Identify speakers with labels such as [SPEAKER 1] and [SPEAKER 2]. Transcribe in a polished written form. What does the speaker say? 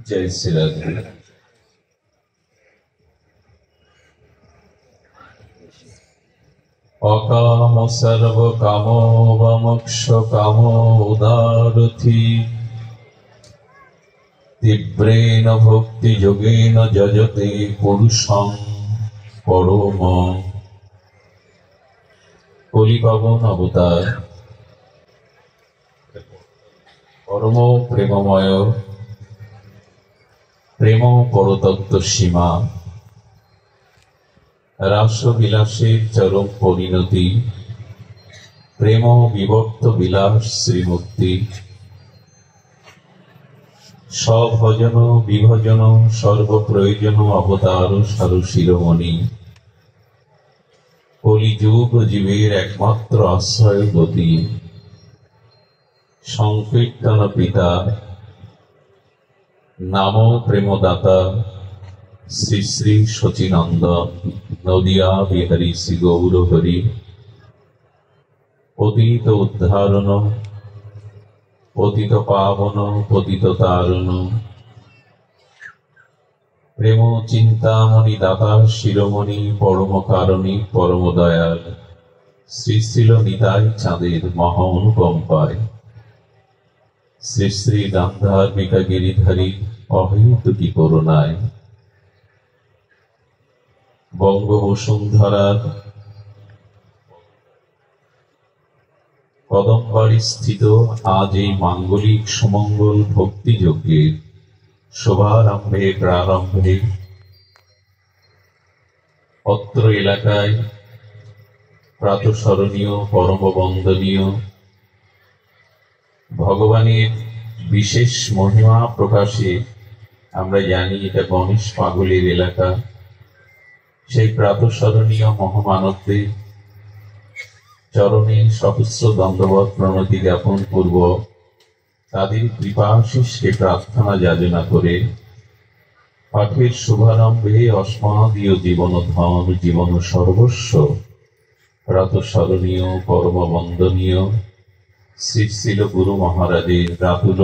[SPEAKER 1] जय श्री राधे। अकाम सर्व कामो वमोक्ष कामो उदारथि तीव्रेण भक्ति योगेन जजते पुरुषं परम। कलिपावन अवतार परम प्रेममय प्रेम परतत्व सीमा रासবিলাসের চরম পরিণতি প্রেম বিভক্ত বিলাস শ্রীমূর্তি সভজন বিভজন সর্বপ্রয়োজন অবতার সারশিরোমণি কলিযুগ জীবের একমাত্র আশ্রয় গতি সংকীর্তন পিতা नाम प्रेमदाता श्री श्री शचीनंदन नदिया बिहारी श्री गौरहरि पतित उद्धारण पतित पावन पतित तारण प्रेम चिंतामणि दाता शिरोमणि परम कारणी परम दयाल श्री श्रील निताई चाँदेर महा अनुकम्पाय श्री श्री गांधार्मिका गिरिधारी अहेतुकी करुणाय बंगबसुंधरार कदमबाड़ी स्थित आज এই मांगलिक सुमंगल भक्ति यज्ञेर शुभारम्भे प्रारम्भे अत्र एलाकाय प्रातःस्मरणीय परम बंदनीय भगवानेर विशेष महिमा प्रकाशे आमरा जानी एटा गणेश पागलेर एलाका सेई प्रातःस्मरणीय महामानवदेर चरणे सहस्र दंडवत प्रणति ज्ञापन पूर्वक तादेर कृपाशिषके प्रार्थना याचना करे पाठेर शुभारम्भे अस्मदीय जीवन धन जीवन सर्वस्व प्रातःस्मरणीय परम बंदनीय श्री श्रील गुरु महाराजेर रातुल